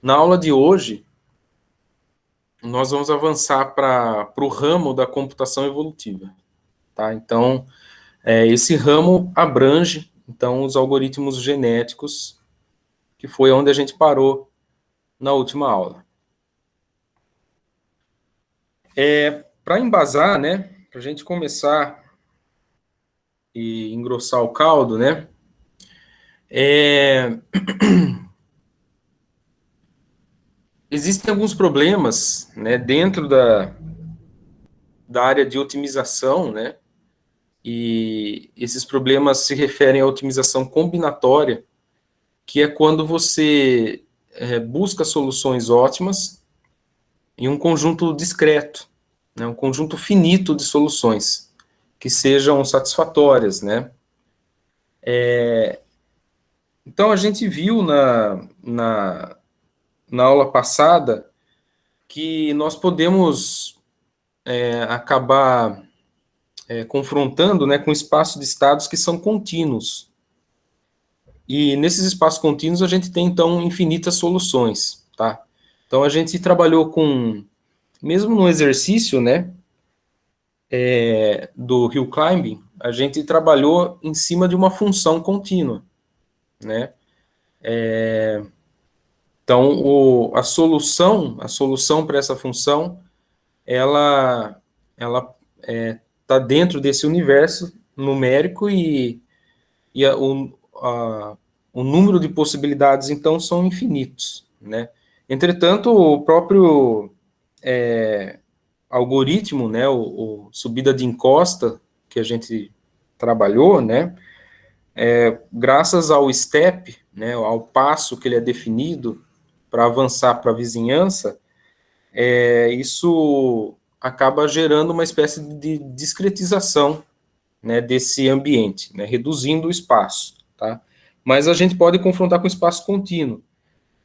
Na aula de hoje, nós vamos avançar para o ramo da computação evolutiva, tá? Então, esse ramo abrange, então, os algoritmos genéticos, que foi onde a gente parou na última aula. Para embasar, né, para a gente começar e engrossar o caldo, né, existem alguns problemas, né, dentro da área de otimização, né, e esses problemas se referem à otimização combinatória, que é quando você busca soluções ótimas em um conjunto discreto, né, um conjunto finito de soluções que sejam satisfatórias, né. Então, a gente viu na aula passada que nós podemos acabar confrontando, né, com espaços de estados que são contínuos. E nesses espaços contínuos a gente tem, então, infinitas soluções, tá? Então, a gente trabalhou com, mesmo no exercício, né, do hill climbing, a gente trabalhou em cima de uma função contínua, né? Então, a solução para essa função, ela está dentro desse universo numérico e o número de possibilidades, então, são infinitos, né? Entretanto, o próprio algoritmo, né, o subida de encosta que a gente trabalhou, né, graças ao step, né, ao passo que ele é definido para avançar para a vizinhança, isso acaba gerando uma espécie de discretização, né, desse ambiente, né, reduzindo o espaço, tá? Mas a gente pode confrontar com espaço contínuo.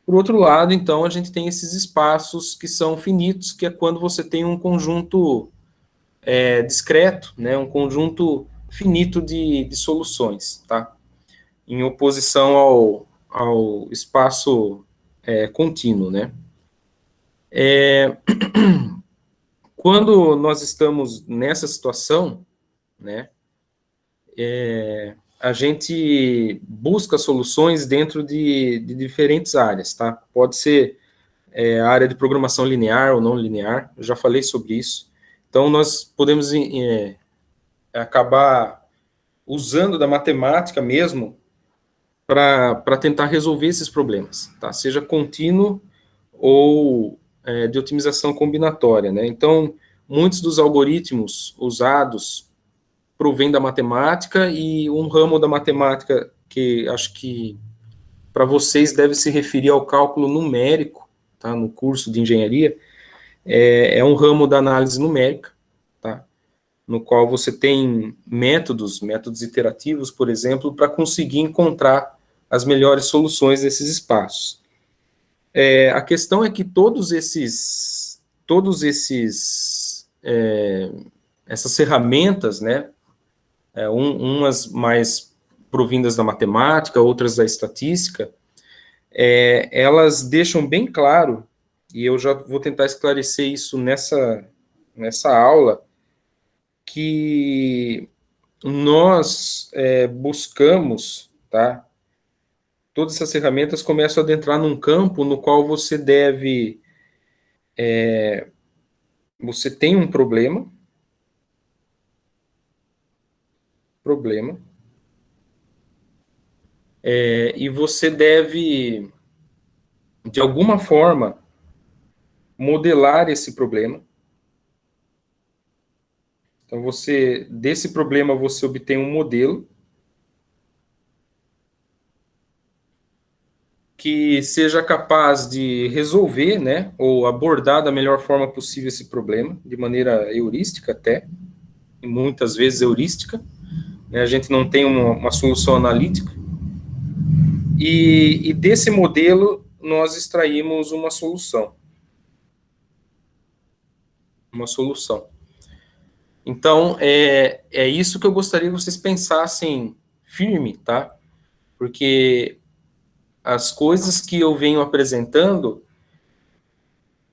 Por outro lado, então, a gente tem esses espaços que são finitos, que é quando você tem um conjunto discreto, né, um conjunto finito de soluções, tá? Em oposição ao espaço contínuo, né? Quando nós estamos nessa situação, né, a gente busca soluções dentro de diferentes áreas, tá? Pode ser a área de programação linear ou não linear, eu já falei sobre isso. Então, nós podemos acabar usando da matemática mesmo para tentar resolver esses problemas, tá? Seja contínuo ou de otimização combinatória, né? Então, muitos dos algoritmos usados provém da matemática, e um ramo da matemática que acho que para vocês deve se referir ao cálculo numérico, tá? No curso de engenharia, é um ramo da análise numérica, tá? No qual você tem métodos iterativos, por exemplo, para conseguir encontrar as melhores soluções desses espaços. A questão é que essas ferramentas, né, umas mais provindas da matemática, outras da estatística, elas deixam bem claro, e eu já vou tentar esclarecer isso nessa aula, que nós buscamos, tá? Todas essas ferramentas começam a adentrar num campo no qual você tem um problema, e você deve, de alguma forma, modelar esse problema. Então, desse problema, você obtém um modelo que seja capaz de resolver, né, ou abordar da melhor forma possível esse problema, de maneira heurística até, e muitas vezes heurística, né, a gente não tem uma solução analítica, e desse modelo nós extraímos uma solução. Então, é isso que eu gostaria que vocês pensassem firme, tá? Porque as coisas que eu venho apresentando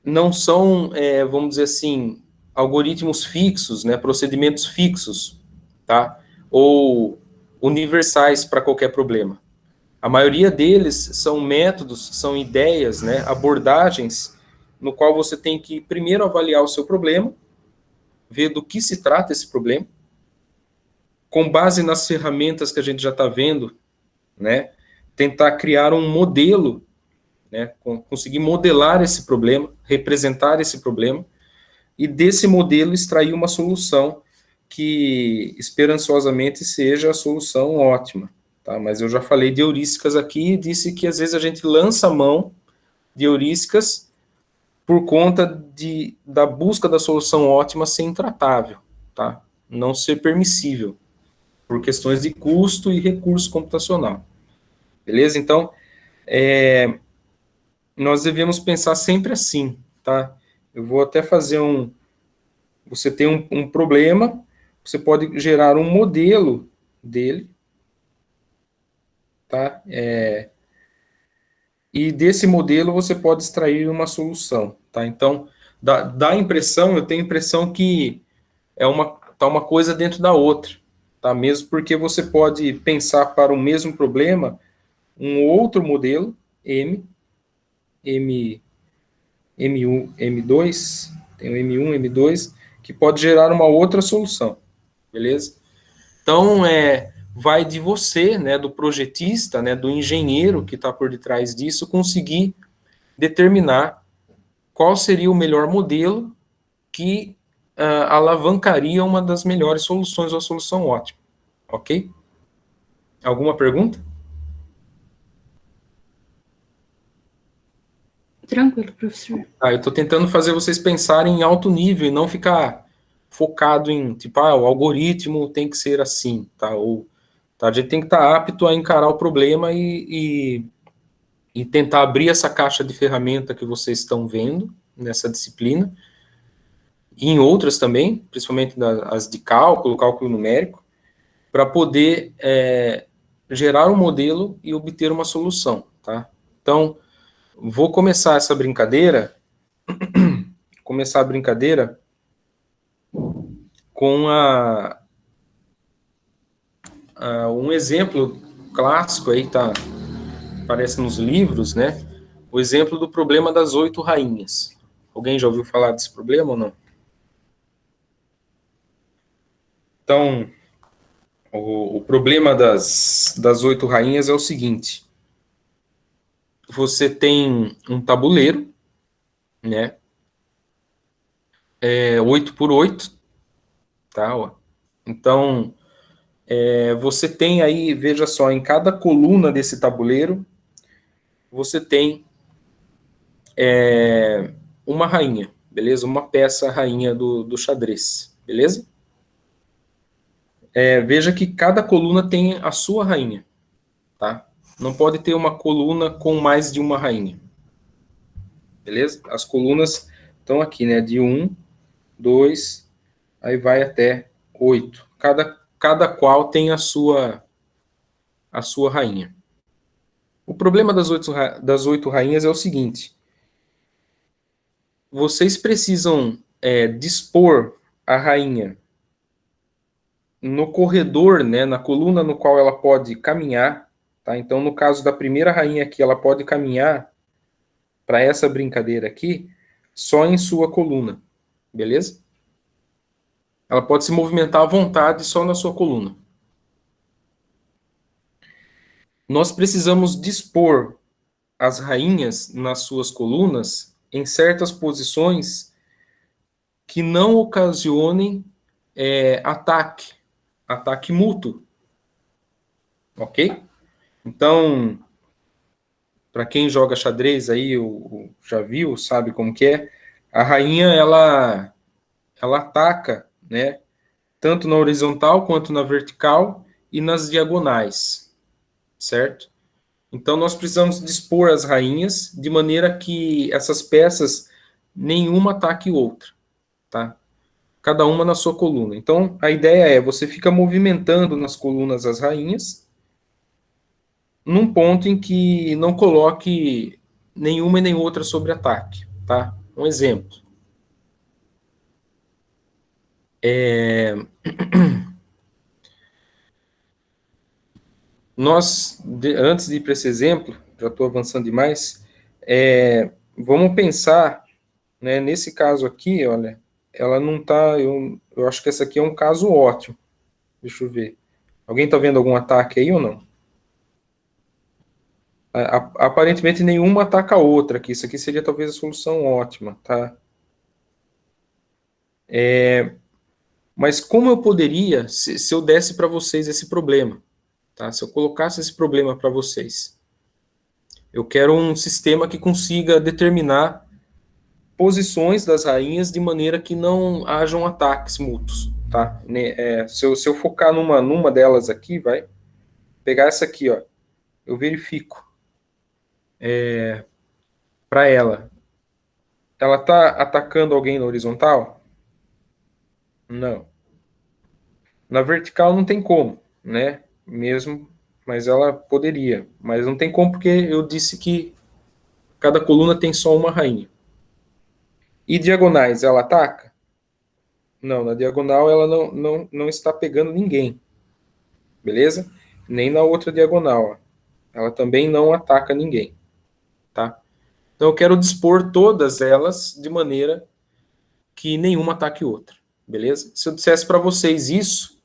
não são, vamos dizer assim, algoritmos fixos, né, procedimentos fixos, tá? Ou universais para qualquer problema. A maioria deles são métodos, são ideias, né, abordagens, no qual você tem que primeiro avaliar o seu problema, ver do que se trata esse problema, com base nas ferramentas que a gente já está vendo, né, tentar criar um modelo, né, conseguir modelar esse problema, representar esse problema, e desse modelo extrair uma solução que esperançosamente seja a solução ótima. Tá? Mas eu já falei de heurísticas aqui e disse que às vezes a gente lança a mão de heurísticas por conta da busca da solução ótima ser intratável, tá? Não ser permissível, por questões de custo e recurso computacional. Beleza? Então, nós devemos pensar sempre assim, tá? Eu vou até fazer você tem um problema, você pode gerar um modelo dele, tá? E desse modelo você pode extrair uma solução, tá? Então, dá a impressão, eu tenho a impressão que tá uma coisa dentro da outra, tá? Mesmo porque você pode pensar para o mesmo problema um outro modelo, M1, M2, tem o M1, M2, que pode gerar uma outra solução, beleza? Então, vai de você, né, do projetista, né, do engenheiro que está por detrás disso, conseguir determinar qual seria o melhor modelo que alavancaria uma das melhores soluções ou a solução ótima, ok? Alguma pergunta? Tranquilo, professor. Eu estou tentando fazer vocês pensarem em alto nível e não ficar focado em, tipo, o algoritmo tem que ser assim, tá? Ou, tá? A gente tem que estar apto a encarar o problema e tentar abrir essa caixa de ferramenta que vocês estão vendo nessa disciplina, e em outras também, principalmente as de cálculo numérico, para poder gerar um modelo e obter uma solução, tá? Então, vou começar essa brincadeira, com um exemplo clássico aí, tá? Aparece nos livros, né? O exemplo do problema das 8 rainhas. Alguém já ouviu falar desse problema ou não? Então, o problema das 8 rainhas é o seguinte: você tem um tabuleiro, né? 8 por 8, tá? Então, você tem aí, veja só, em cada coluna desse tabuleiro, você tem uma rainha, beleza? Uma peça rainha do xadrez, beleza? Veja que cada coluna tem a sua rainha, tá? Não pode ter uma coluna com mais de uma rainha, beleza? As colunas estão aqui, né? De 1, 2, aí vai até 8. Cada qual tem a sua rainha. O problema das 8 rainhas é o seguinte: vocês precisam dispor a rainha no corredor, né, na coluna no qual ela pode caminhar, tá? Então, no caso da primeira rainha aqui, ela pode caminhar para essa brincadeira aqui só em sua coluna, beleza? Ela pode se movimentar à vontade só na sua coluna. Nós precisamos dispor as rainhas nas suas colunas em certas posições que não ocasionem ataque mútuo, ok? Então, para quem joga xadrez aí, já viu, sabe como que é, a rainha, ela ataca, né, tanto na horizontal quanto na vertical e nas diagonais, certo? Então, nós precisamos dispor as rainhas de maneira que essas peças, nenhuma ataque outra, tá? Cada uma na sua coluna. Então, a ideia você fica movimentando nas colunas as rainhas, num ponto em que não coloque nenhuma e nem outra sobre ataque, tá? Um exemplo. Antes de ir para esse exemplo, já estou avançando demais, vamos pensar, né, nesse caso aqui, olha, ela não está, eu acho que essa aqui é um caso ótimo. Deixa eu ver. Alguém está vendo algum ataque aí ou não? Aparentemente nenhuma ataca a outra aqui. Isso aqui seria talvez a solução ótima, tá? Mas como eu poderia, se eu desse para vocês esse problema, tá? Se eu colocasse esse problema para vocês, eu quero um sistema que consiga determinar posições das rainhas de maneira que não hajam ataques mútuos, tá? Se eu focar numa delas aqui, vai pegar essa aqui, ó, eu verifico para ela tá atacando alguém na horizontal? Não. Na vertical não tem como, né? Mesmo, mas ela poderia. Mas não tem como porque eu disse que cada coluna tem só uma rainha. E diagonais, ela ataca? Não, na diagonal ela não está pegando ninguém. Beleza? Nem na outra diagonal. Ó. Ela também não ataca ninguém. Tá? Então eu quero dispor todas elas de maneira que nenhuma ataque outra. Beleza? Se eu dissesse para vocês isso,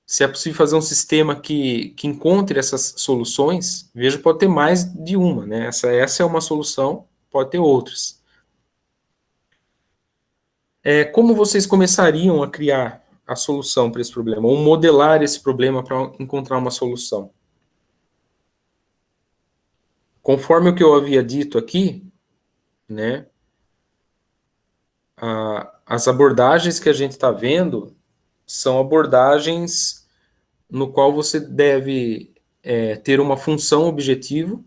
se é possível fazer um sistema que encontre essas soluções, veja, pode ter mais de uma, né? Essa é uma solução, pode ter outras. Como vocês começariam a criar a solução para esse problema, ou modelar esse problema para encontrar uma solução? Conforme o que eu havia dito aqui, né, as abordagens que a gente está vendo são abordagens no qual você deve ter uma função objetivo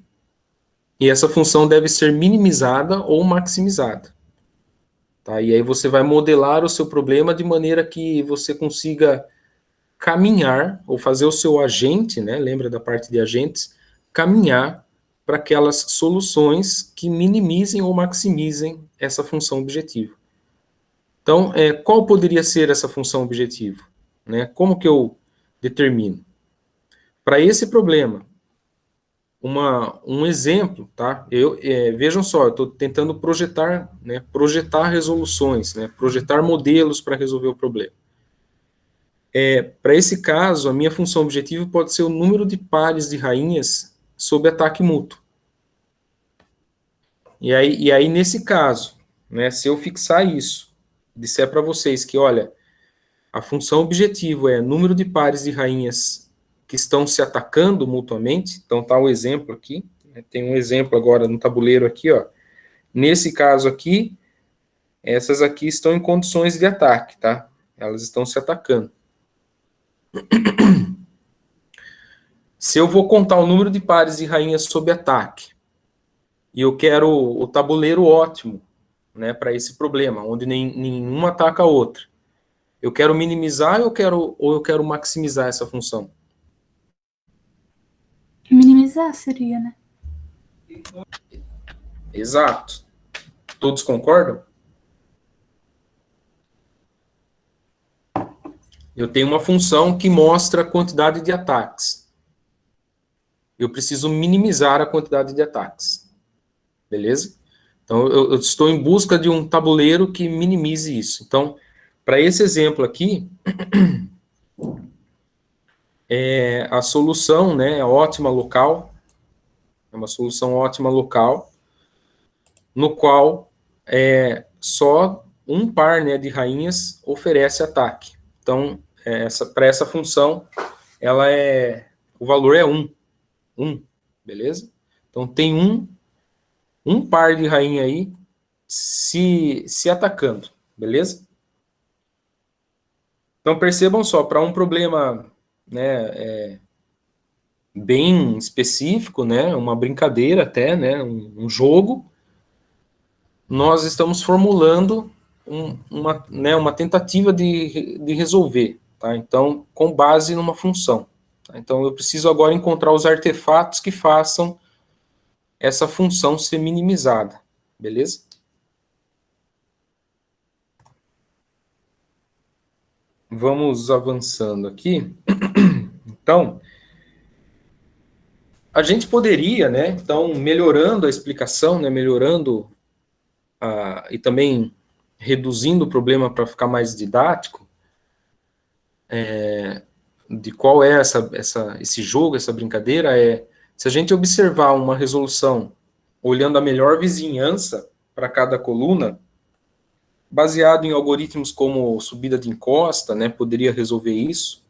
e essa função deve ser minimizada ou maximizada. Tá? E aí você vai modelar o seu problema de maneira que você consiga caminhar, ou fazer o seu agente, né, lembra da parte de agentes, caminhar para aquelas soluções que minimizem ou maximizem essa função objetivo. Então, qual poderia ser essa função objetivo? Né? Como que eu determino? Para esse problema, um exemplo, tá? Vejam só, eu estou tentando projetar, né, projetar resoluções, né, projetar modelos para resolver o problema. Para esse caso, a minha função objetiva pode ser o número de pares de rainhas sob ataque mútuo. E aí nesse caso, né, se eu fixar isso, disser para vocês que, olha, a função objetivo é número de pares de rainhas que estão se atacando mutuamente, então tá o exemplo aqui, né, tem um exemplo agora no tabuleiro aqui, ó. Nesse caso aqui, essas aqui estão em condições de ataque, tá? Elas estão se atacando. Se eu vou contar o número de pares de rainhas sob ataque, e eu quero o tabuleiro ótimo, né, para esse problema, onde nenhuma ataca a outra, eu quero minimizar ou eu quero maximizar essa função? Minimizar seria, né? Exato. Todos concordam? Eu tenho uma função que mostra a quantidade de ataques. Eu preciso minimizar a quantidade de ataques. Beleza? Então, eu estou em busca de um tabuleiro que minimize isso. Então, para esse exemplo aqui, a solução, né, é ótima local, é uma solução ótima local, no qual só um par, né, de rainhas oferece ataque. Então, para essa função, o valor é 1. 1, beleza? Então, tem um par de rainha aí se atacando, beleza? Então, percebam só, para um problema, né, bem específico, né, uma brincadeira até, né, um jogo, nós estamos formulando uma tentativa de resolver, tá? Então, com base numa função. Então, eu preciso agora encontrar os artefatos que façam essa função ser minimizada, beleza? Vamos avançando aqui. Então, a gente poderia, né, então, melhorando a explicação, né, melhorando e também reduzindo o problema para ficar mais didático, de qual é esse jogo, essa brincadeira, se a gente observar uma resolução olhando a melhor vizinhança para cada coluna, baseado em algoritmos como subida de encosta, né, poderia resolver isso,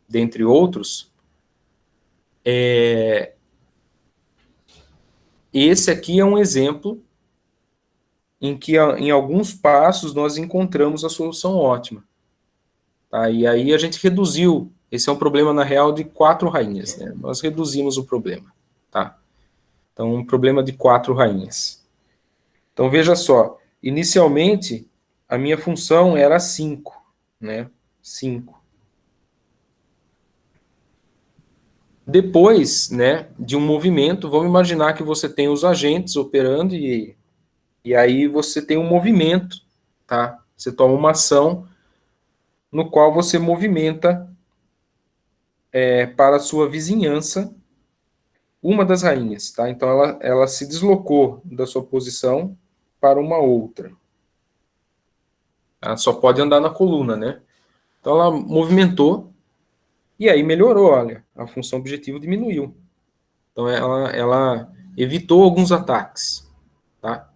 dentre outros. Esse aqui é um exemplo em que, em alguns passos, nós encontramos a solução ótima. Tá? E aí a gente reduziu, esse é um problema, na real, de 4 rainhas, né? Nós reduzimos o problema, tá? Então, um problema de 4 rainhas. Então, veja só, inicialmente, a minha função era 5, né? 5. Depois, né, de um movimento, vamos imaginar que você tem os agentes operando e aí você tem um movimento, tá? Você toma uma ação no qual você movimenta para a sua vizinhança uma das rainhas, tá? Então ela se deslocou da sua posição para uma outra. Ela só pode andar na coluna, né? Então ela movimentou e aí melhorou, olha, a função objetivo diminuiu. Então ela evitou alguns ataques, tá?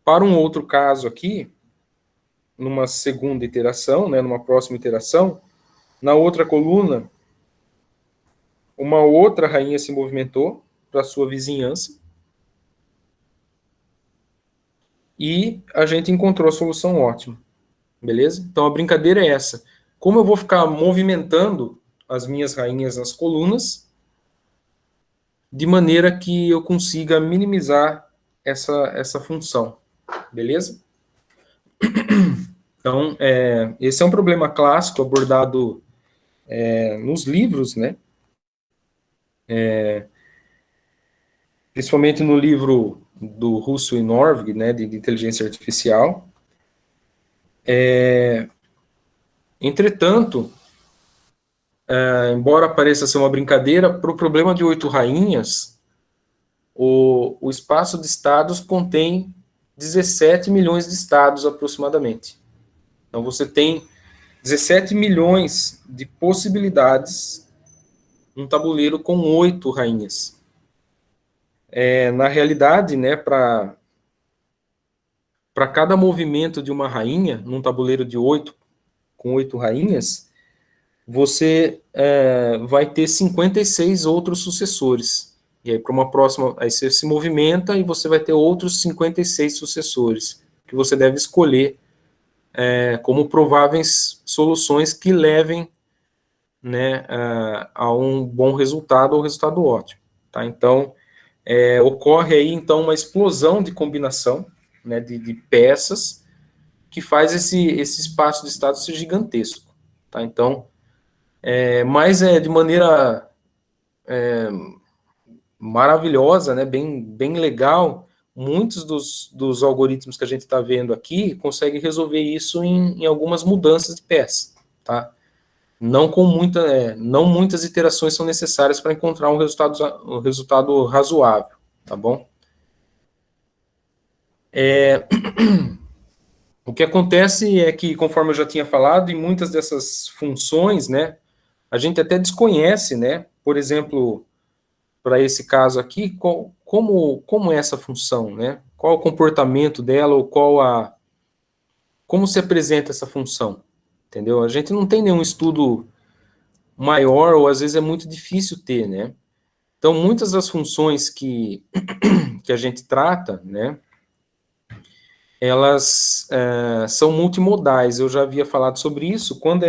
Para um outro caso aqui, numa segunda iteração, né, numa próxima iteração, na outra coluna, uma outra rainha se movimentou para sua vizinhança e a gente encontrou a solução ótima, beleza? Então a brincadeira é essa. Como eu vou ficar movimentando as minhas rainhas nas colunas, de maneira que eu consiga minimizar essa função, beleza? Então, esse é um problema clássico abordado nos livros, né? Principalmente no livro do Russell e Norvig, né, de inteligência artificial. Entretanto, embora pareça ser uma brincadeira, para o problema de 8 rainhas, o espaço de estados contém 17 milhões de estados aproximadamente. Então você tem 17 milhões de possibilidades num tabuleiro com 8 rainhas. Na realidade, né, para cada movimento de uma rainha, num tabuleiro de 8, com 8 rainhas, você vai ter 56 outros sucessores. E aí, para uma próxima, aí você se movimenta e você vai ter outros 56 sucessores, que você deve escolher como prováveis soluções que levem, né, a um bom resultado ou resultado ótimo. Tá? Então, ocorre aí, então, uma explosão de combinação, né, de peças, que faz esse espaço de estado ser gigantesco. Tá? Então, mas de maneira maravilhosa, né, bem legal, muitos dos algoritmos que a gente está vendo aqui conseguem resolver isso em algumas mudanças de peça, tá? Não muitas iterações são necessárias para encontrar um resultado razoável, tá bom? O que acontece é que, conforme eu já tinha falado, em muitas dessas funções, né, a gente até desconhece, né, por exemplo, para esse caso aqui, como é essa função, né? Qual o comportamento dela, ou como se apresenta essa função, entendeu? A gente não tem nenhum estudo maior, ou às vezes é muito difícil ter, né? Então, muitas das funções que a gente trata, né, elas são multimodais. Eu já havia falado sobre isso. Quando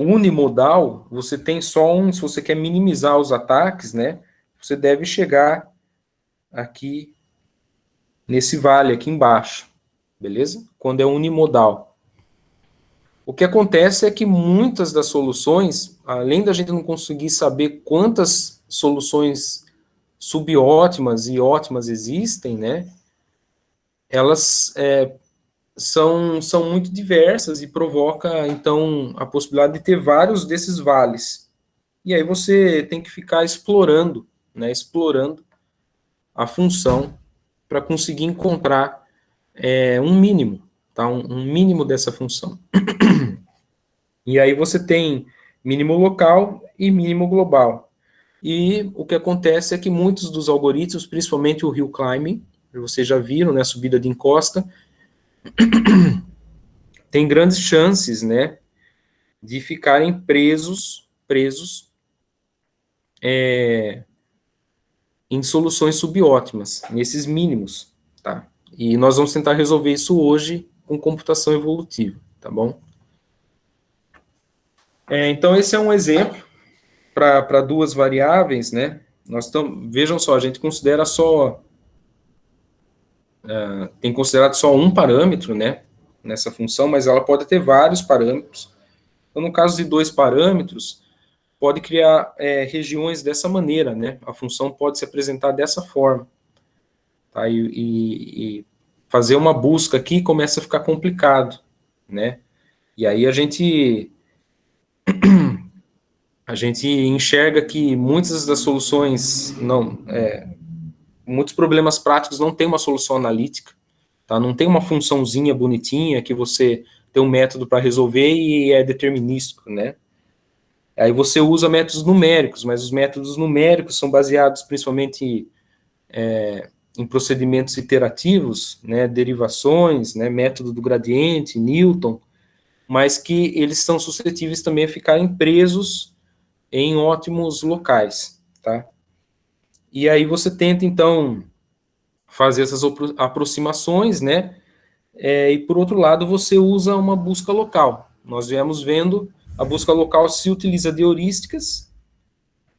unimodal, você tem só se você quer minimizar os ataques, né, você deve chegar aqui nesse vale aqui embaixo, beleza? Quando é unimodal. O que acontece é que muitas das soluções, além da gente não conseguir saber quantas soluções subótimas e ótimas existem, né, elas são muito diversas e provoca, então, a possibilidade de ter vários desses vales. E aí você tem que ficar explorando, né, explorando a função para conseguir encontrar um mínimo, tá, um mínimo dessa função. E aí você tem mínimo local e mínimo global. E o que acontece é que muitos dos algoritmos, principalmente o hill climbing, vocês já viram, né, subida de encosta, tem grandes chances, né, de ficarem presos em soluções subótimas, nesses mínimos, tá? E nós vamos tentar resolver isso hoje com computação evolutiva, tá bom? Então, esse é um exemplo para duas variáveis, né? Vejam só, a gente considera só, tem considerado só um parâmetro, né? Nessa função, mas ela pode ter vários parâmetros. Então, no caso de dois parâmetros, pode criar regiões dessa maneira, né? A função pode se apresentar dessa forma. Tá? E fazer uma busca aqui começa a ficar complicado, né? E aí a gente enxerga que muitas das soluções muitos problemas práticos não têm uma solução analítica, tá? Não tem uma funçãozinha bonitinha que você tem um método para resolver e é determinístico, né? Aí você usa métodos numéricos, mas os métodos numéricos são baseados principalmente em procedimentos iterativos, né, derivações, né, método do gradiente, Newton, mas que eles são suscetíveis também a ficarem presos em ótimos locais, tá? E aí você tenta, então, fazer essas aproximações, né, e por outro lado você usa uma busca local. Nós viemos vendo, a busca local se utiliza de heurísticas.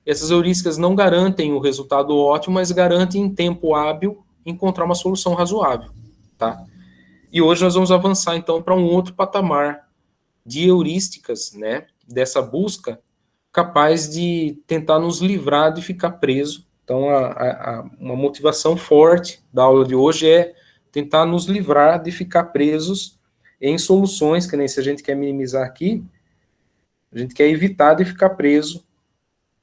Essas heurísticas não garantem o resultado ótimo, mas garantem em tempo hábil encontrar uma solução razoável, tá? E hoje nós vamos avançar então para um outro patamar de heurísticas, né, dessa busca, capaz de tentar nos livrar de ficar preso. Então, uma motivação forte da aula de hoje é tentar nos livrar de ficar presos em soluções, que nem se a gente quer minimizar aqui, a gente quer evitar de ficar preso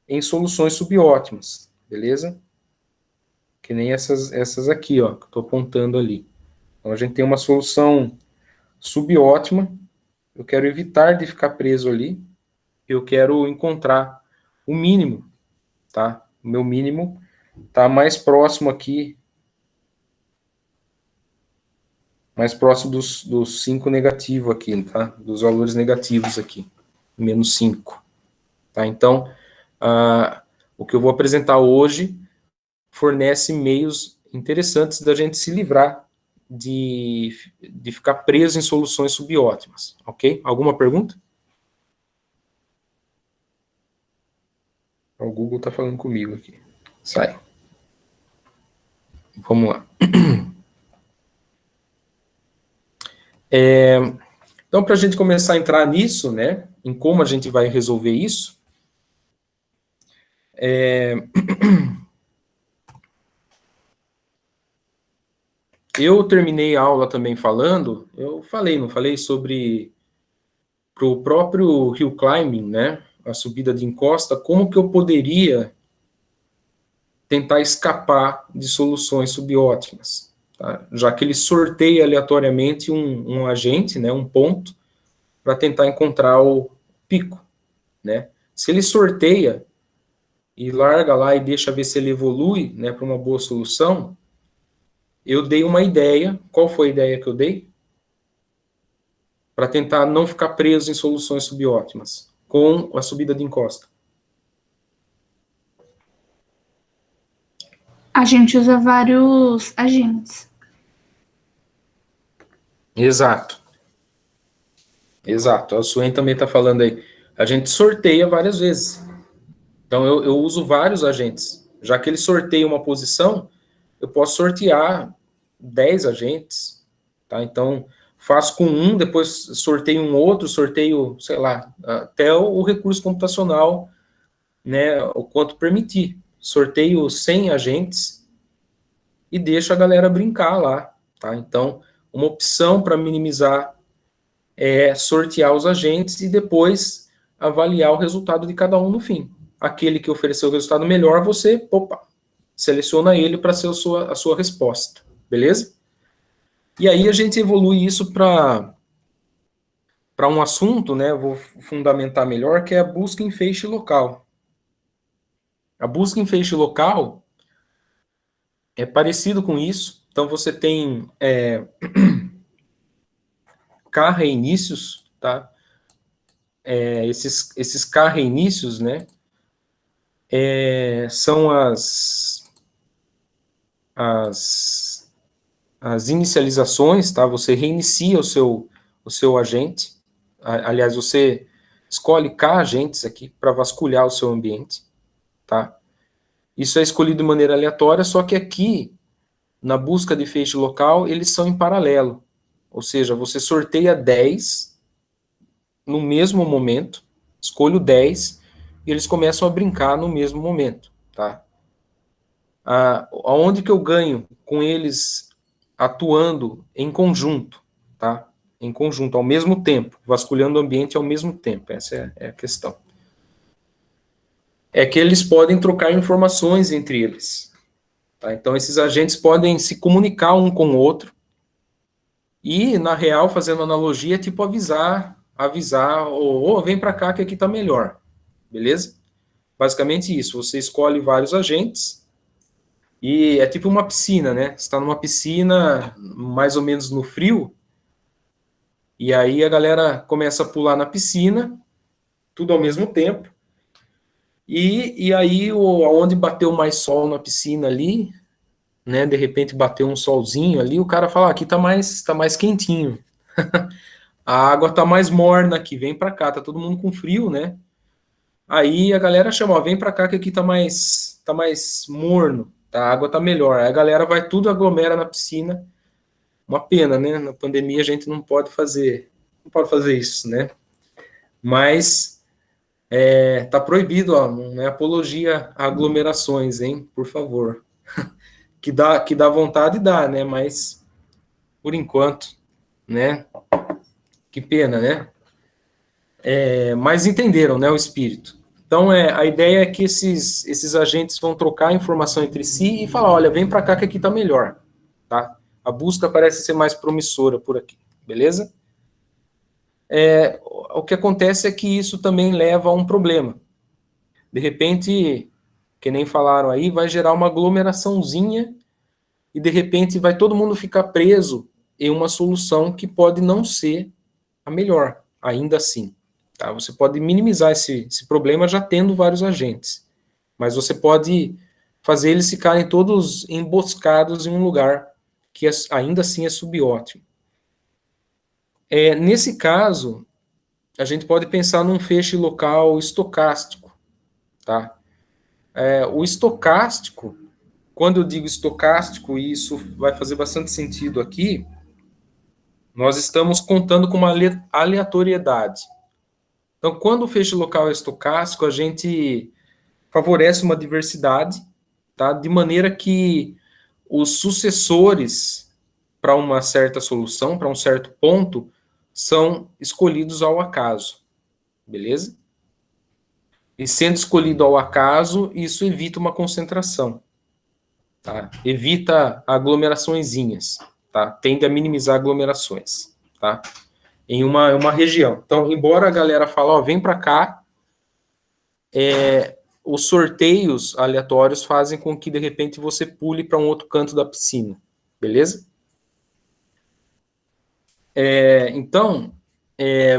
em soluções subótimas, beleza? Que nem essas aqui, ó, que eu estou apontando ali. Então, a gente tem uma solução subótima, eu quero evitar de ficar preso ali, eu quero encontrar o mínimo, tá? O meu mínimo está mais próximo aqui, mais próximo dos 5 negativos aqui, tá? Dos valores negativos aqui, menos 5. Tá? Então, o que eu vou apresentar hoje fornece meios interessantes da gente se livrar de ficar preso em soluções subótimas, ok? Alguma pergunta? O Google está falando comigo aqui. Sai. Vamos lá. Então, para a gente começar a entrar nisso, né, em como a gente vai resolver isso, eu terminei a aula também falando, não falei sobre o próprio hill climbing, né, a subida de encosta, como que eu poderia tentar escapar de soluções subótimas, tá? Já que ele sorteia aleatoriamente um agente, né, um ponto, para tentar encontrar o pico, né? Se ele sorteia e larga lá e deixa ver se ele evolui, né, para uma boa solução, eu dei uma ideia. Qual foi a ideia que eu dei? Para tentar não ficar preso em soluções subótimas, com a subida de encosta. A gente usa vários agentes. Exato. A Suen também está falando aí. A gente sorteia várias vezes. Então, eu uso vários agentes. Já que ele sorteia uma posição, eu posso sortear 10 agentes. Tá? Então, faço com um, depois sorteio um outro, sorteio, sei lá, até o recurso computacional, né, o quanto permitir. Sorteio 100 agentes e deixo a galera brincar lá, tá? Então, uma opção para minimizar é sortear os agentes e depois avaliar o resultado de cada um no fim. Aquele que ofereceu o resultado melhor, você, seleciona ele para ser a sua resposta, beleza? E aí a gente evolui isso para um assunto, né, vou fundamentar melhor, que é a busca em feixe local. A busca em feixe local é parecido com isso. Então, você tem K-reinícios, tá? Esses K-reinícios, né, são as inicializações, tá? Você reinicia o seu agente. Aliás, você escolhe K agentes aqui para vasculhar o seu ambiente, tá? Isso é escolhido de maneira aleatória, só que aqui, na busca de feixe local, eles são em paralelo. Ou seja, você sorteia 10 no mesmo momento, escolho 10 e eles começam a brincar no mesmo momento, tá? Aonde que eu ganho com eles atuando em conjunto, tá? Em conjunto, ao mesmo tempo, vasculhando o ambiente ao mesmo tempo, essa é a questão. É que eles podem trocar informações entre eles, tá? Então, esses agentes podem se comunicar um com o outro e, na real, fazendo analogia, tipo avisar, vem para cá que aqui tá melhor, beleza? Basicamente isso, você escolhe vários agentes e é tipo uma piscina, né? Você está numa piscina mais ou menos no frio e aí a galera começa a pular na piscina, tudo ao mesmo tempo, e aí onde bateu mais sol na piscina ali, né? De repente bateu um solzinho ali, o cara fala, aqui tá mais quentinho. A água tá mais morna aqui, vem para cá, tá todo mundo com frio, né? Aí a galera chama, ó, vem para cá que aqui tá mais morno, tá? A água tá melhor. Aí a galera vai tudo aglomera na piscina. Uma pena, né? Na pandemia a gente não pode fazer isso, né? Mas tá proibido, ó, não é apologia a aglomerações, hein? Por favor. Que dá vontade, dá, né? Mas por enquanto, né? Que pena, né? Mas entenderam, né, o espírito. Então, a ideia é que esses agentes vão trocar informação entre si e falar, olha, vem para cá que aqui está melhor, tá? A busca parece ser mais promissora por aqui, beleza? O que acontece é que isso também leva a um problema. De repente, que nem falaram aí, vai gerar uma aglomeraçãozinha e, de repente, vai todo mundo ficar preso em uma solução que pode não ser a melhor, ainda assim. Tá? Você pode minimizar esse problema já tendo vários agentes, mas você pode fazer eles ficarem todos emboscados em um lugar que ainda assim é subótimo. Nesse caso, a gente pode pensar num feixe local estocástico. Tá? O estocástico, quando eu digo estocástico, e isso vai fazer bastante sentido aqui, nós estamos contando com uma aleatoriedade. Então, quando o feixe local é estocástico, a gente favorece uma diversidade, tá? De maneira que os sucessores para uma certa solução, para um certo ponto, são escolhidos ao acaso, beleza? E sendo escolhido ao acaso, isso evita uma concentração, tá? Evita aglomeraçõezinhas, tá? Tende a minimizar aglomerações, tá? Em uma região. Então, embora a galera fale, ó, vem para cá, os sorteios aleatórios fazem com que, de repente, você pule para um outro canto da piscina, beleza? Então,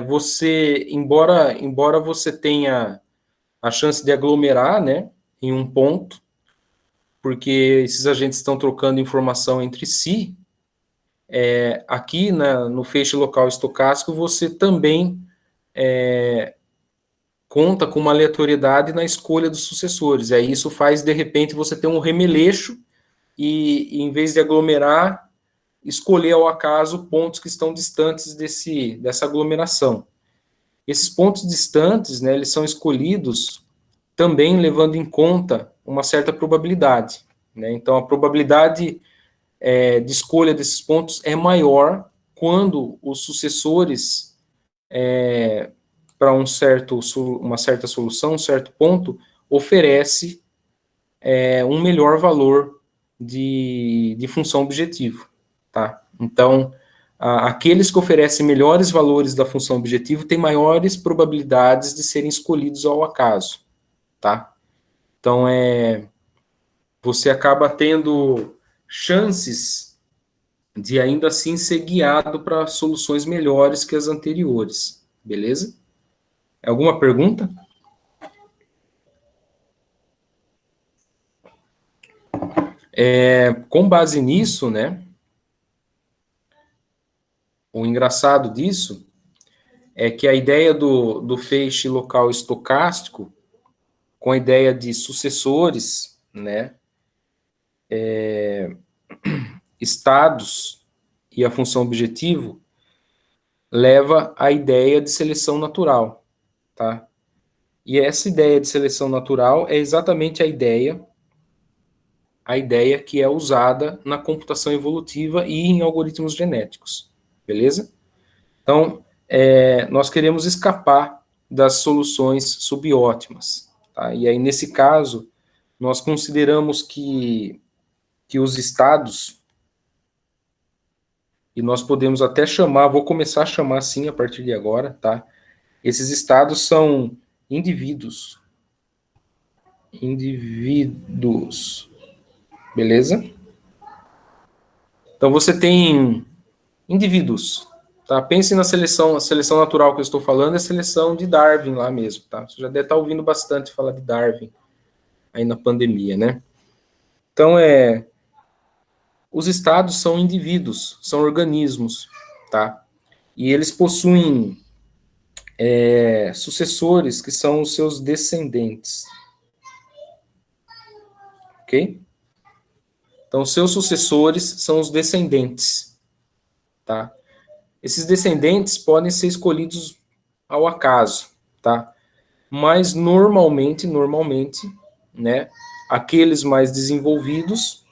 você, embora você tenha a chance de aglomerar, né, em um ponto, porque esses agentes estão trocando informação entre si, aqui no feixe local estocástico, você também conta com uma aleatoriedade na escolha dos sucessores. Aí isso faz, de repente, você ter um remeleixo e em vez de aglomerar, escolher ao acaso pontos que estão distantes dessa aglomeração. Esses pontos distantes, né, eles são escolhidos também levando em conta uma certa probabilidade, né? Então, a probabilidade de escolha desses pontos é maior quando os sucessores para uma certa solução, um certo ponto, oferece um melhor valor de função objetivo, tá? Então, aqueles que oferecem melhores valores da função objetivo têm maiores probabilidades de serem escolhidos ao acaso, tá? Então, você acaba tendo chances de ainda assim ser guiado para soluções melhores que as anteriores, beleza? Alguma pergunta? Com base nisso, né, o engraçado disso é que a ideia do feixe local estocástico, com a ideia de sucessores, né, estados e a função objetivo, leva à ideia de seleção natural, tá? E essa ideia de seleção natural é exatamente a ideia que é usada na computação evolutiva e em algoritmos genéticos, beleza? Então, nós queremos escapar das soluções subótimas, tá? E aí, nesse caso, nós consideramos que os estados, e nós podemos até chamar, vou começar a chamar assim a partir de agora, tá? Esses estados são indivíduos. Indivíduos, beleza? Então, você tem indivíduos, tá? Pense na seleção, a seleção natural que eu estou falando é a seleção de Darwin lá mesmo, tá? Você já deve estar ouvindo bastante falar de Darwin aí na pandemia, né? Então, os estados são indivíduos, são organismos, tá? E eles possuem sucessores que são os seus descendentes, ok? Então, seus sucessores são os descendentes, tá? Esses descendentes podem ser escolhidos ao acaso, tá? Mas normalmente, né, aqueles mais desenvolvidos,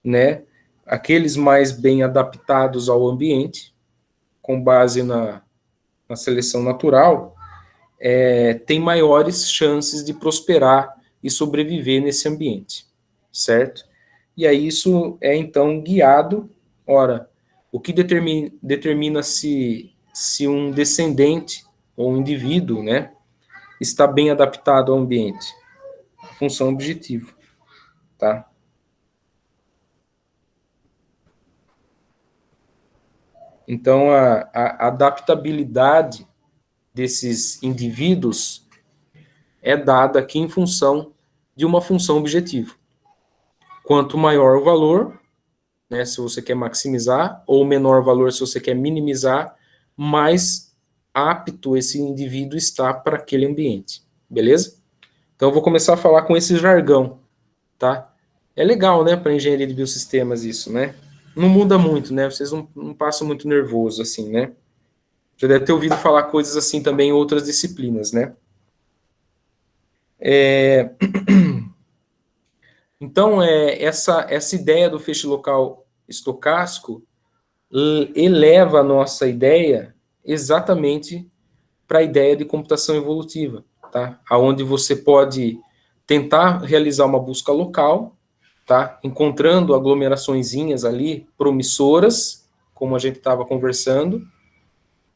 né, aqueles mais bem adaptados ao ambiente, com base na seleção natural, têm maiores chances de prosperar e sobreviver nesse ambiente, certo? E aí isso é então guiado, ora, o que determina se um descendente ou um indivíduo, né, está bem adaptado ao ambiente? A função objetiva, tá? Então, a adaptabilidade desses indivíduos é dada aqui em função de uma função objetiva. Quanto maior o valor, né, se você quer maximizar, ou menor valor se você quer minimizar, mais apto esse indivíduo está para aquele ambiente, beleza? Então, eu vou começar a falar com esse jargão, tá? É legal, né, para engenharia de biosistemas isso, né? Não muda muito, né? Vocês não passam muito nervoso, assim, né? Já deve ter ouvido falar coisas assim também em outras disciplinas, né? Então, essa ideia do feixe local estocástico eleva a nossa ideia exatamente para a ideia de computação evolutiva, tá? Onde você pode tentar realizar uma busca local, tá? Encontrando aglomeraçõezinhas ali promissoras, como a gente estava conversando,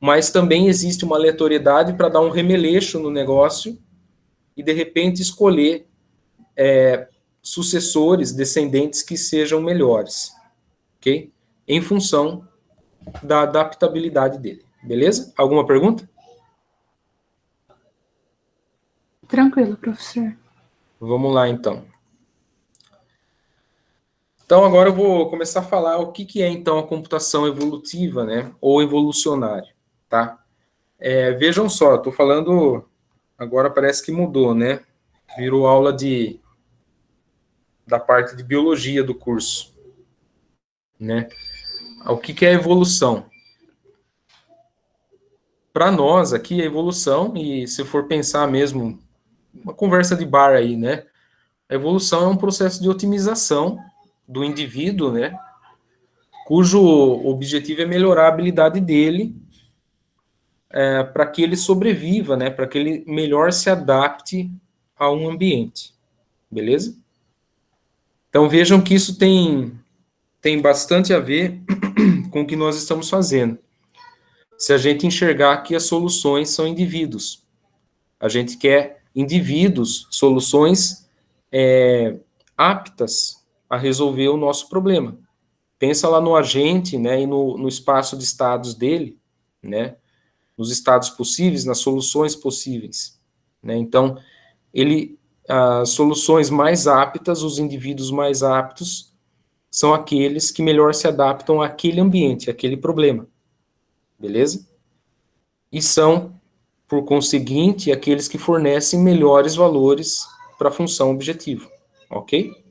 mas também existe uma aleatoriedade para dar um remeleixo no negócio e, de repente, escolher sucessores, descendentes que sejam melhores, ok? Em função da adaptabilidade dele, beleza? Alguma pergunta? Tranquilo, professor. Vamos lá, então. Então, agora eu vou começar a falar o que é, então, a computação evolutiva, né, ou evolucionária, tá? Vejam só, estou falando, agora parece que mudou, né? Virou aula da parte de biologia do curso, né? o que que é evolução? Para nós aqui, a evolução, e se for pensar mesmo, uma conversa de bar aí, né? A evolução é um processo de otimização do indivíduo, né? Cujo objetivo é melhorar a habilidade dele para que ele sobreviva, né? Para que ele melhor se adapte a um ambiente, beleza? Então vejam que isso tem bastante a ver com o que nós estamos fazendo. Se a gente enxergar que as soluções são indivíduos, a gente quer indivíduos, soluções aptas a resolver o nosso problema. Pensa lá no agente, né, e no espaço de estados dele, né, nos estados possíveis, nas soluções possíveis, né? Então, as soluções mais aptas, os indivíduos mais aptos, são aqueles que melhor se adaptam àquele ambiente, àquele problema, beleza? E são, por conseguinte, aqueles que fornecem melhores valores para a função objetivo, ok?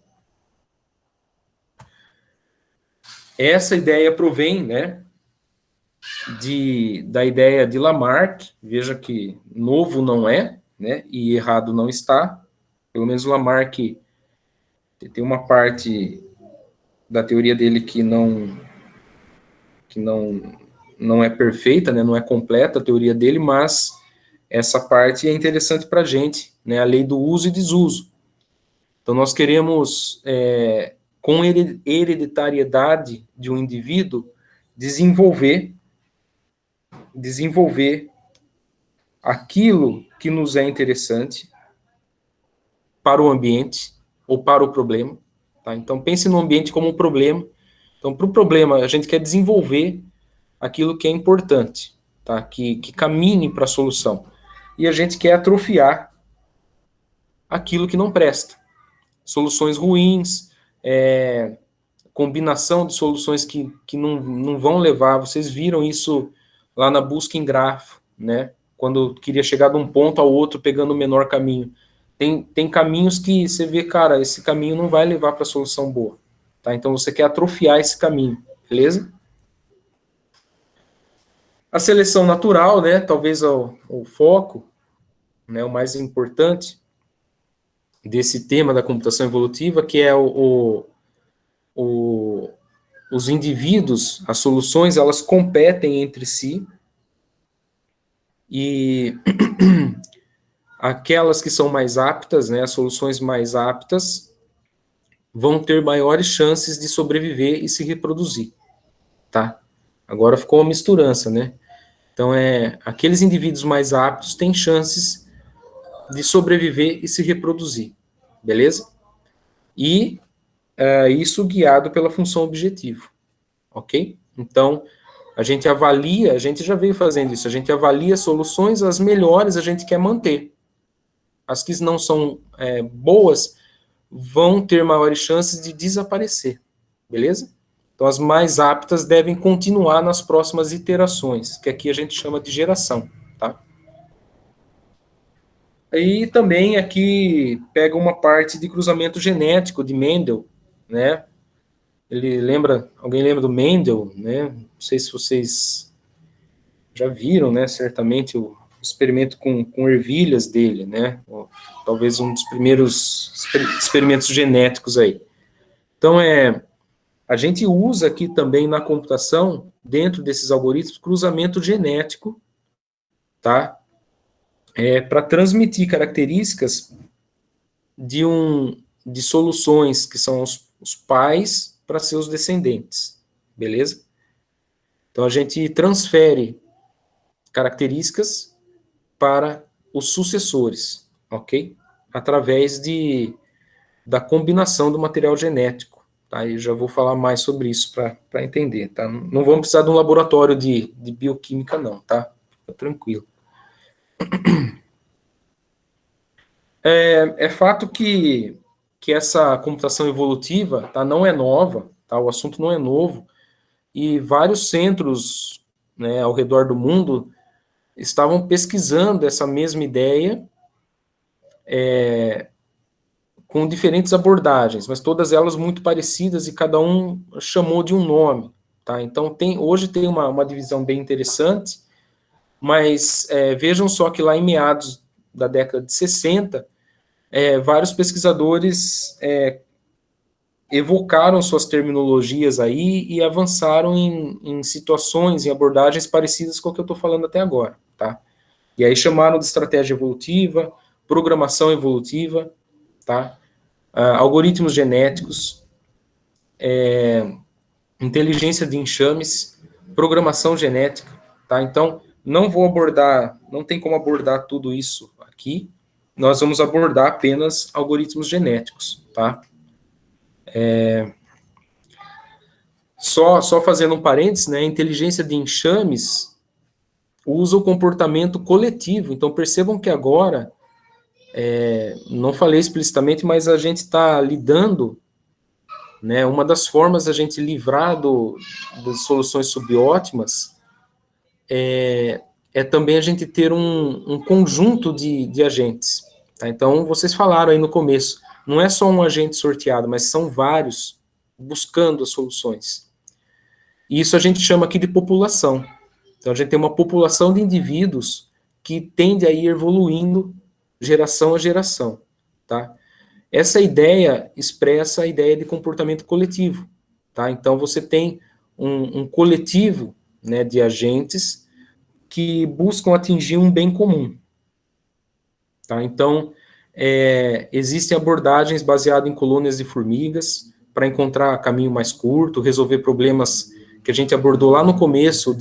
Essa ideia provém, né, da ideia de Lamarck. Veja que novo não é, né, e errado não está. Pelo menos Lamarck tem uma parte da teoria dele que não é perfeita, né, não é completa a teoria dele, mas essa parte é interessante para a gente, né, a lei do uso e desuso. Então, nós queremos, com hereditariedade de um indivíduo, desenvolver aquilo que nos é interessante para o ambiente ou para o problema. Tá? Então, pense no ambiente como um problema. Então, para o problema, a gente quer desenvolver aquilo que é importante, tá? que caminhe para a solução. E a gente quer atrofiar aquilo que não presta. Soluções ruins, combinação de soluções que não vão levar. Vocês viram isso lá na busca em grafo, né? Quando queria chegar de um ponto ao outro pegando o menor caminho. Tem caminhos que você vê, cara, esse caminho não vai levar para a solução boa. Tá? Então você quer atrofiar esse caminho, beleza? A seleção natural, né? Talvez o foco, né? O mais importante desse tema da computação evolutiva, que é os indivíduos, as soluções, elas competem entre si, e aquelas que são mais aptas, né, as soluções mais aptas, vão ter maiores chances de sobreviver e se reproduzir, tá? Agora ficou uma misturança, né? Então, aqueles indivíduos mais aptos têm chances de sobreviver e se reproduzir, beleza? E isso guiado pela função objetivo, ok? Então, a gente avalia, a gente já veio fazendo isso, a gente avalia soluções, as melhores a gente quer manter. As que não são boas vão ter maiores chances de desaparecer, beleza? Então, as mais aptas devem continuar nas próximas iterações, que aqui a gente chama de geração, tá? E também aqui pega uma parte de cruzamento genético de Mendel, né? Alguém lembra do Mendel, né? Não sei se vocês já viram, né? Certamente o experimento com ervilhas dele, né? Talvez um dos primeiros experimentos genéticos aí. Então, a gente usa aqui também na computação, dentro desses algoritmos, cruzamento genético, tá? Para transmitir características de soluções que são os pais para seus descendentes, beleza? Então, a gente transfere características para os sucessores, ok? Através da combinação do material genético, tá? Eu já vou falar mais sobre isso para entender, tá? Não vamos precisar de um laboratório de bioquímica, não, tá? Fica tranquilo. É fato que essa computação evolutiva, tá, não é nova, tá? O assunto não é novo, e vários centros, né, ao redor do mundo estavam pesquisando essa mesma ideia com diferentes abordagens, mas todas elas muito parecidas e cada um chamou de um nome, tá? Então, hoje tem uma divisão bem interessante, mas vejam só que lá em meados da década de 60, vários pesquisadores evocaram suas terminologias aí e avançaram em situações, em abordagens parecidas com o que eu estou falando até agora, tá? E aí chamaram de estratégia evolutiva, programação evolutiva, tá? Algoritmos genéticos, inteligência de enxames, programação genética, tá? Então, não tem como abordar tudo isso aqui, nós vamos abordar apenas algoritmos genéticos, tá? Só fazendo um parênteses, né, a inteligência de enxames usa o comportamento coletivo, então percebam que agora, não falei explicitamente, mas a gente está lidando, né, uma das formas da gente livrar das soluções subótimas é também a gente ter um conjunto de agentes. Tá? Então, vocês falaram aí no começo, não é só um agente sorteado, mas são vários buscando as soluções. E isso a gente chama aqui de população. Então, a gente tem uma população de indivíduos que tende a ir evoluindo geração a geração. Tá? Essa ideia expressa a ideia de comportamento coletivo. Tá? Então, você tem um coletivo, né, de agentes que buscam atingir um bem comum. Tá? Então, existem abordagens baseadas em colônias de formigas para encontrar caminho mais curto, resolver problemas que a gente abordou lá no começo o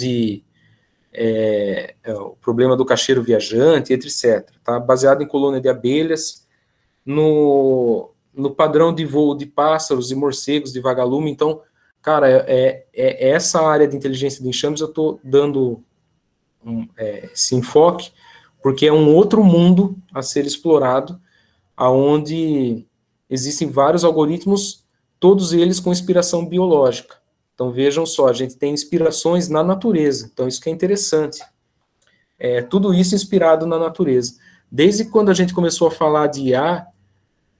problema do caixeiro viajante, etc. Tá? Baseado em colônia de abelhas, no padrão de voo de pássaros e morcegos de vagalume. Então, cara, essa área de inteligência de enxames eu estou dando esse enfoque, porque é um outro mundo a ser explorado, aonde existem vários algoritmos, todos eles com inspiração biológica. Então, vejam só, a gente tem inspirações na natureza, então isso que é interessante. Tudo isso inspirado na natureza. Desde quando a gente começou a falar de IA,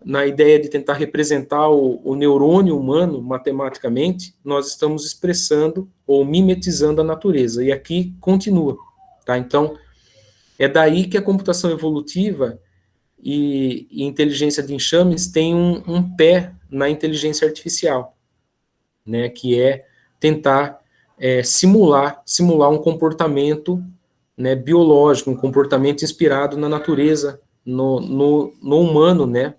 na ideia de tentar representar o neurônio humano matematicamente, nós estamos expressando ou mimetizando a natureza, e aqui continua. Tá? Então, é daí que a computação evolutiva e inteligência de enxames tem um pé na inteligência artificial, né, que é tentar simular um comportamento, né, biológico, um comportamento inspirado na natureza, no humano, né,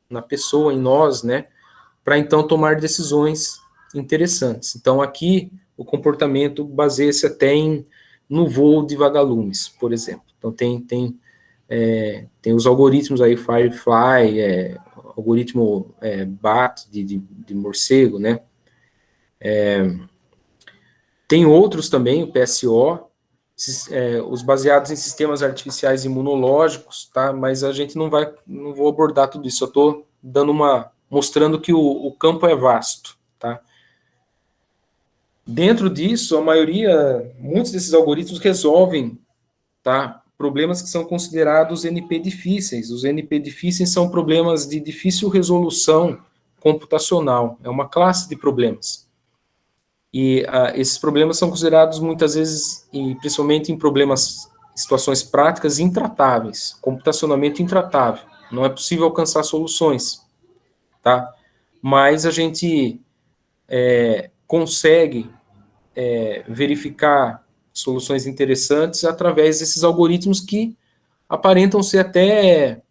na pessoa, em nós, né, para então tomar decisões interessantes. Então, aqui, o comportamento baseia-se até no voo de vagalumes, por exemplo. Então, tem os algoritmos aí, Firefly, algoritmo BAT de morcego, né? Tem outros também, o PSO, os baseados em sistemas artificiais imunológicos, tá? Mas a gente não vou abordar tudo isso, eu estou mostrando que o campo é vasto, tá? Dentro disso, muitos desses algoritmos resolvem, tá, problemas que são considerados NP difíceis. Os NP difíceis são problemas de difícil resolução computacional, é uma classe de problemas. E esses problemas são considerados muitas vezes, e principalmente em situações práticas, intratáveis, computacionalmente intratável. Não é possível alcançar soluções, tá? Mas a gente consegue verificar soluções interessantes através desses algoritmos que aparentam ser até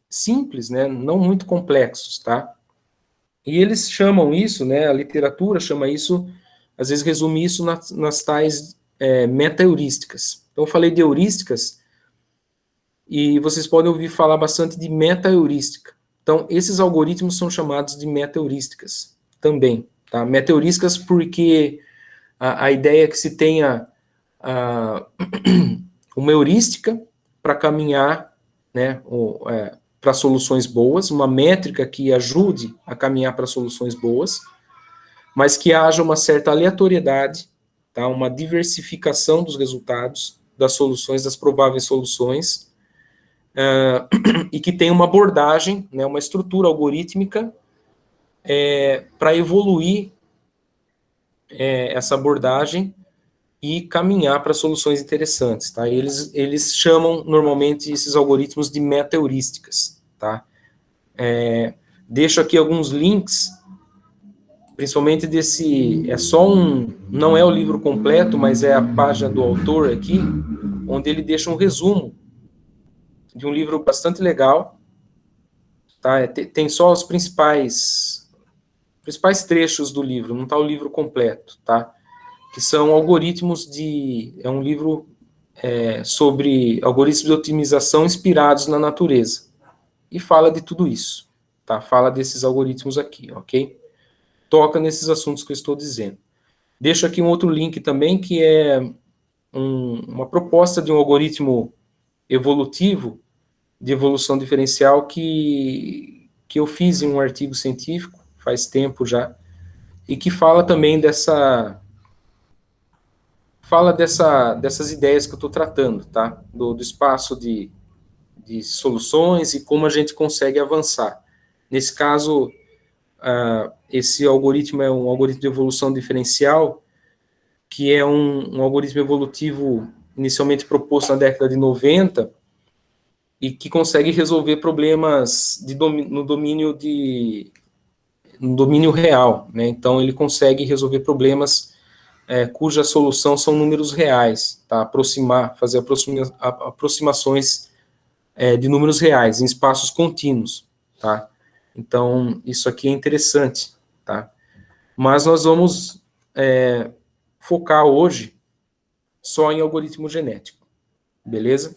simples, né? Não muito complexos, tá? E eles chamam isso, né, a literatura chama isso, às vezes resume isso nas tais meta-heurísticas. Então, eu falei de heurísticas, e vocês podem ouvir falar bastante de meta-heurística. Então, esses algoritmos são chamados de meta-heurísticas também. Tá? Meta-heurísticas porque a ideia é que se tenha uma heurística para caminhar, né, para soluções boas, uma métrica que ajude a caminhar para soluções boas, mas que haja uma certa aleatoriedade, tá, uma diversificação dos resultados, das soluções, das prováveis soluções, e que tenha uma abordagem, né, uma estrutura algorítmica para evoluir essa abordagem e caminhar para soluções interessantes, tá? Eles chamam normalmente esses algoritmos de meta-heurísticas, tá? Deixo aqui alguns links, principalmente não é o livro completo, mas é a página do autor aqui, onde ele deixa um resumo de um livro bastante legal, tá? Tem só os principais trechos do livro, não está o livro completo, tá? Que são algoritmos é um livro sobre algoritmos de otimização inspirados na natureza. E fala de tudo isso, tá? Fala desses algoritmos aqui, ok? Toca nesses assuntos que eu estou dizendo. Deixo aqui um outro link também, que é uma proposta de um algoritmo evolutivo, de evolução diferencial, que eu fiz em um artigo científico, faz tempo já, e que fala também dessas ideias que eu estou tratando, tá? Do espaço de soluções e como a gente consegue avançar. Nesse caso, esse algoritmo é um algoritmo de evolução diferencial, que é um algoritmo evolutivo inicialmente proposto na década de 90 e que consegue resolver problemas no domínio real, né? Então, ele consegue resolver problemas cuja solução são números reais, tá? Fazer aproximações de números reais em espaços contínuos, tá? Então, isso aqui é interessante, tá? Mas nós vamos focar hoje só em algoritmo genético, beleza?